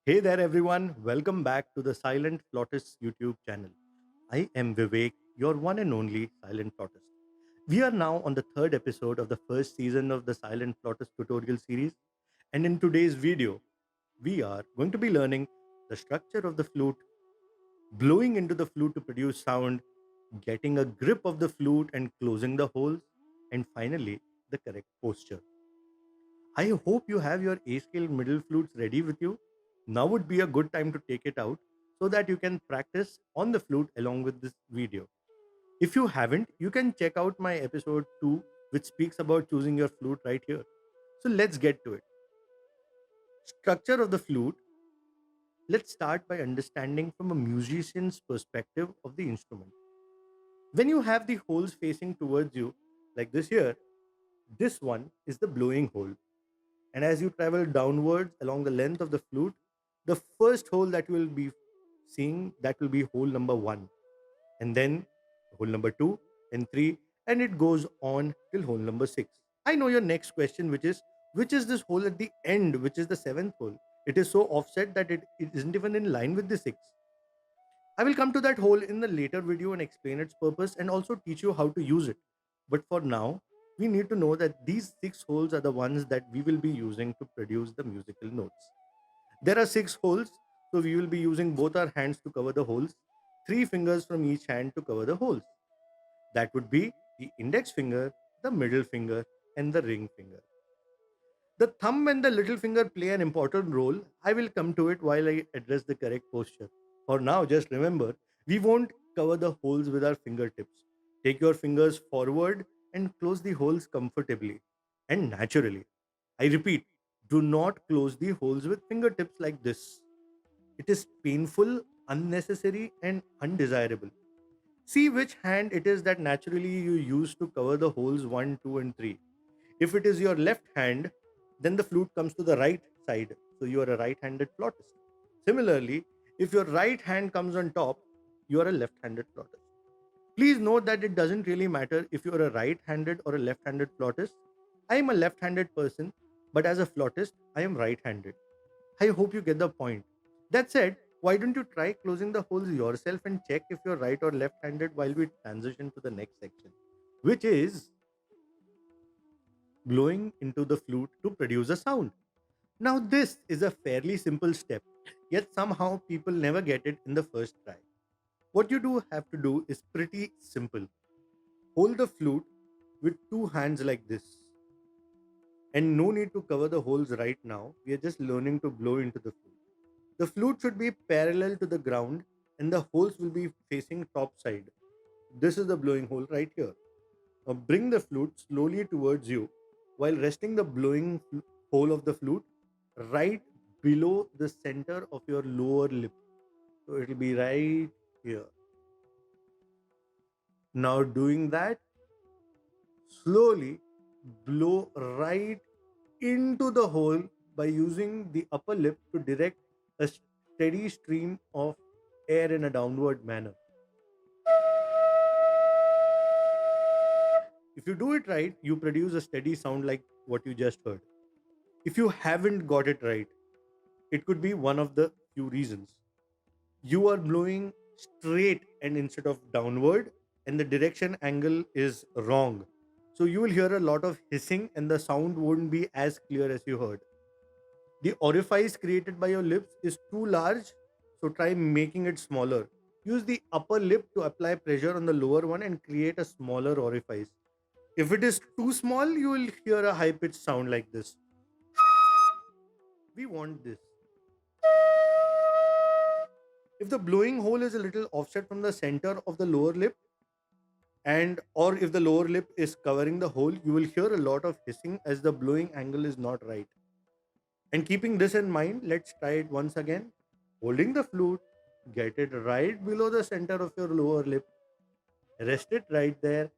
Hey there, everyone. Welcome back to the Silent Flautist YouTube channel. I am Vivek, your one and only Silent Flautist. We are now on the third episode of the first season of the Silent Flautist tutorial series. And in today's video, we are going to be learning the structure of the flute, blowing into the flute to produce sound, getting a grip of the flute and closing the holes, and finally, the correct posture. I hope you have your A scale middle flutes ready with you. Now would be a good time to take it out so that you can practice on the flute along with this video. If you haven't, you can check out my episode 2, which speaks about choosing your flute right here. So let's get to it. Structure of the flute. Let's start by understanding from a musician's perspective of the instrument. When you have the holes facing towards you, like this here, this one is the blowing hole. And as you travel downwards along the length of the flute, the first hole that you will be seeing, that will be hole number 1, and then hole number 2 and 3, and it goes on till hole number 6. I know your next question, which is this hole at the end, which is the seventh hole. It is so offset that it isn't even in line with the 6. I will come to that hole in the later video and explain its purpose and also teach you how to use it. But for now, we need to know that these 6 holes are the ones that we will be using to produce the musical notes. There are 6 holes, so we will be using both our hands to cover the holes, 3 fingers from each hand to cover the holes. That would be the index finger, the middle finger, and the ring finger. The thumb and the little finger play an important role. I will come to it while I address the correct posture. For now, just remember, we won't cover the holes with our fingertips. Take your fingers forward and close the holes comfortably and naturally. I repeat, do not close the holes with fingertips like this. It is painful, unnecessary, and undesirable. See which hand it is that naturally you use to cover the holes 1, 2, and 3. If it is your left hand, then the flute comes to the right side. So you are a right handed flautist. Similarly, if your right hand comes on top, you are a left handed flautist. Please note that it doesn't really matter if you are a right handed or a left handed flautist. I am a left handed person, but as a flautist, I am right handed. I hope you get the point. That said, why don't you try closing the holes yourself and check if you're right or left handed while we transition to the next section, which is blowing into the flute to produce a sound. Now, this is a fairly simple step, yet somehow people never get it in the first try. What you do have to do is pretty simple. Hold the flute with two hands like this. And no need to cover the holes right now. We are just learning to blow into the flute. The flute should be parallel to the ground and the holes will be facing top side. This is the blowing hole right here. Now bring the flute slowly towards you while resting the hole of the flute right below the center of your lower lip. So it will be right here. Now doing that, slowly blow right into the hole by using the upper lip to direct a steady stream of air in a downward manner. If you do it right, you produce a steady sound like what you just heard. If you haven't got it right, it could be one of the few reasons. You are blowing straight and instead of downward, and the direction angle is wrong. So you will hear a lot of hissing and the sound won't be as clear as you heard. The orifice created by your lips is too large, so try making it smaller. Use the upper lip to apply pressure on the lower one and create a smaller orifice. If it is too small, you will hear a high pitched sound like this. We want this. If the blowing hole is a little offset from the center of the lower lip, and or if the lower lip is covering the hole, you will hear a lot of hissing as the blowing angle is not right. And keeping this in mind, let's try it once again. Holding the flute, get it right below the center of your lower lip, rest it right there.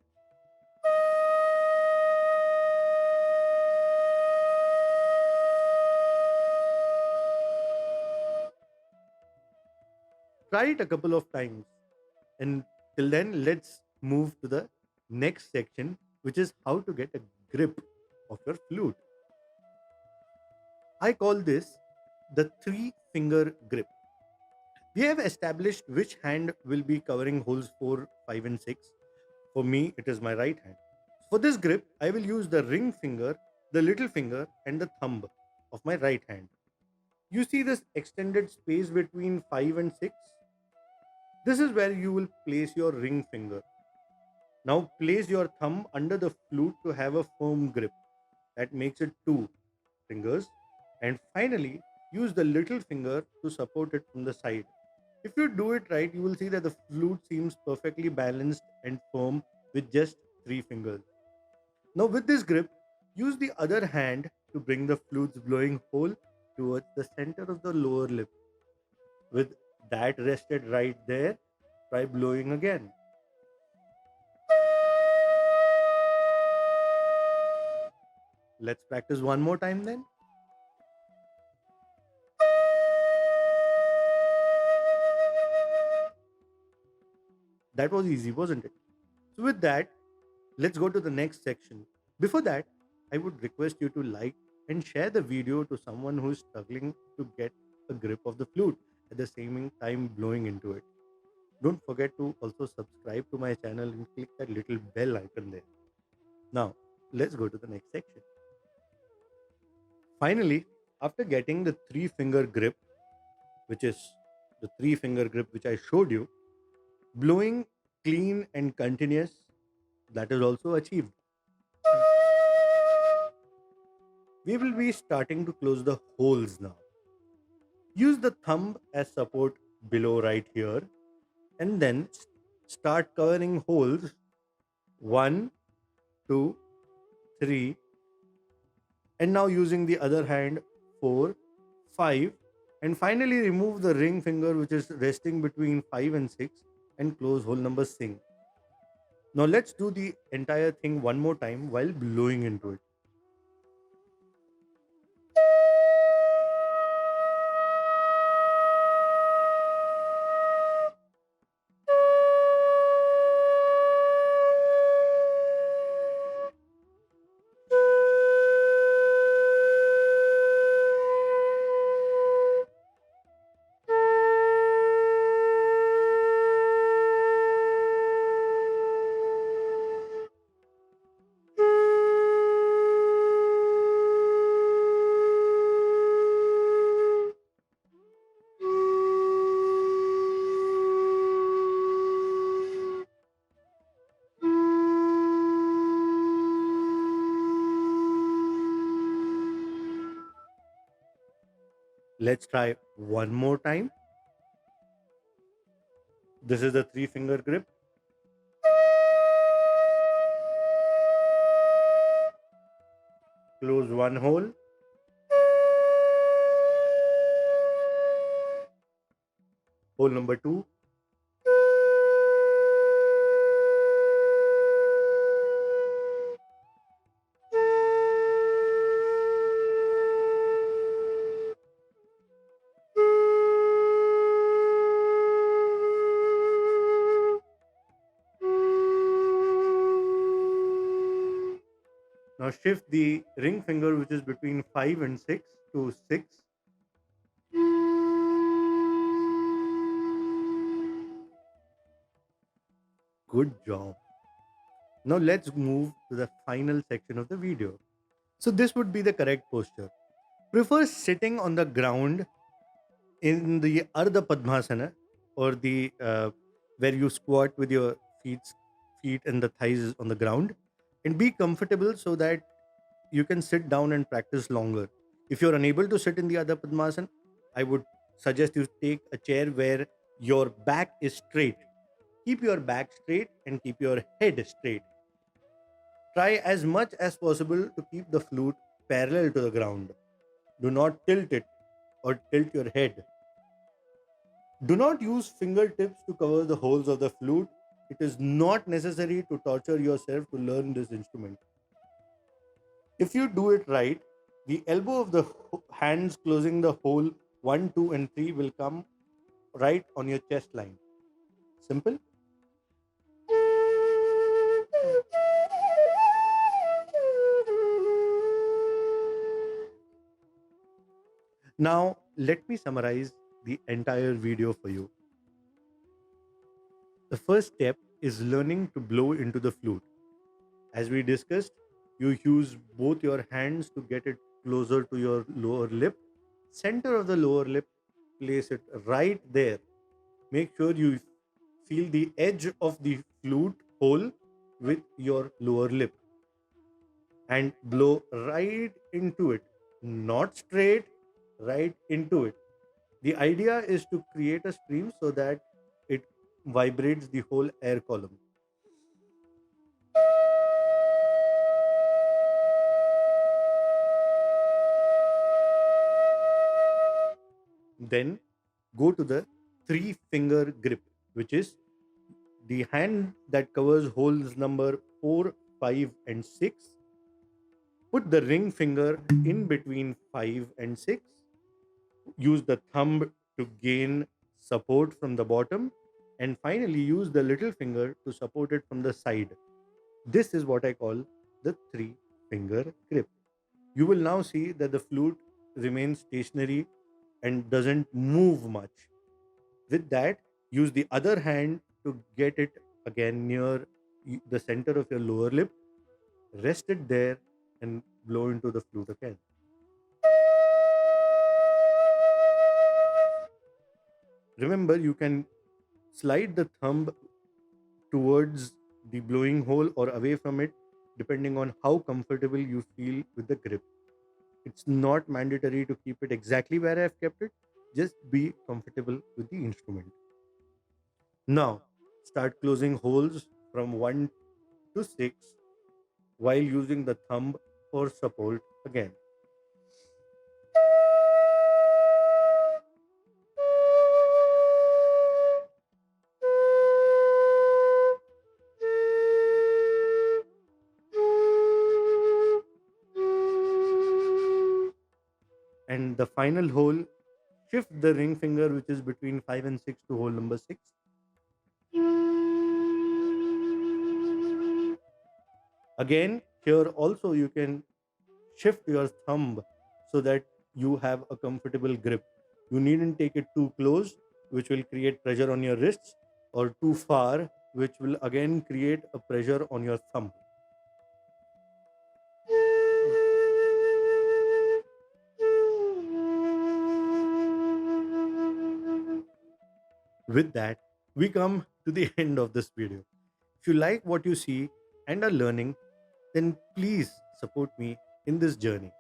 Try it a couple of times. And till then, let's move to the next section, which is how to get a grip of your flute. I call this the three finger grip. We have established which hand will be covering holes 4, 5, and 6. For me, it is my right hand. For this grip, I will use the ring finger, the little finger, and the thumb of my right hand. You see this extended space between 5 and 6? This is where you will place your ring finger. Now place your thumb under the flute to have a firm grip. That makes it two fingers. And finally, use the little finger to support it from the side. If you do it right, you will see that the flute seems perfectly balanced and firm with just three fingers. Now, with this grip, use the other hand to bring the flute's blowing hole towards the center of the lower lip. With that rested right there, try blowing again. Let's practice one more time then. That was easy, wasn't it? So, with that, let's go to the next section. Before that, I would request you to like and share the video to someone who is struggling to get a grip of the flute at the same time blowing into it. Don't forget to also subscribe to my channel and click that little bell icon there. Now, let's go to the next section. Finally, after getting the three finger grip, which is the three finger grip which I showed you, blowing clean and continuous, that is also achieved. We will be starting to close the holes now. Use the thumb as support below right here and then start covering holes 1, 2, 3, and now using the other hand 4, 5, and finally remove the ring finger which is resting between 5 and 6 and close hole number 6. Now let's do the entire thing one more time while blowing into it. Let's try one more time. This is the three finger grip. Close one hole. Hole number 2. Now shift the ring finger which is between 5 and 6 to 6. Good job. Now let's move to the final section of the video. So this would be the correct posture. Prefer sitting on the ground in the Ardha Padmasana, or the where you squat with your feet and the thighs on the ground, and be comfortable so that you can sit down and practice longer. If you're unable to sit in the Ardha Padmasana, I would suggest you take a chair where your back is straight. Keep your back straight and keep your head straight. Try as much as possible to keep the flute parallel to the ground. Do not tilt it or tilt your head. Do not use fingertips to cover the holes of the flute. It is not necessary to torture yourself to learn this instrument. If you do it right, the elbow of the hands closing the hole 1, 2, and 3 will come right on your chest line. Simple. Now, let me summarize the entire video for you. The first step is learning to blow into the flute. As we discussed, you use both your hands to get it closer to your lower lip. Center of the lower lip, place it right there. Make sure you feel the edge of the flute hole with your lower lip and blow right into it. Not straight, right into it. The idea is to create a stream so that it vibrates the whole air column. Then go to the three finger grip, which is the hand that covers holes number 4, 5, and 6. Put the ring finger in between 5 and 6. Use the thumb to gain support from the bottom. And finally, use the little finger to support it from the side. This is what I call the three finger grip. You will now see that the flute remains stationary and doesn't move much. With that, use the other hand to get it again near the center of your lower lip. Rest it there and blow into the flute again. Remember, you can slide the thumb towards the blowing hole or away from it depending on how comfortable you feel with the grip. It's not mandatory to keep it exactly where I've kept it, just be comfortable with the instrument. Now, start closing holes from 1 to 6 while using the thumb for support again. And the final hole, shift the ring finger which is between 5 and 6 to hole number 6. Again, here also you can shift your thumb so that you have a comfortable grip. You needn't take it too close, which will create pressure on your wrists, or too far, which will again create a pressure on your thumb. With that, we come to the end of this video. If you like what you see and are learning, then please support me in this journey.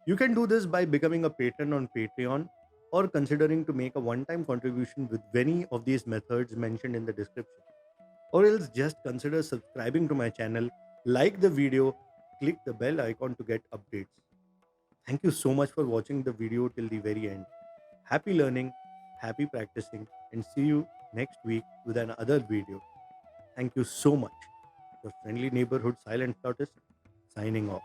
You can do this by becoming a patron on Patreon or considering to make a one-time contribution with any of these methods mentioned in the description. Or else just consider subscribing to my channel, like the video, click the bell icon to get updates. Thank you so much for watching the video till the very end. Happy learning, happy practicing, and see you next week with another video. Thank you so much. Your friendly neighborhood silent flautist signing off.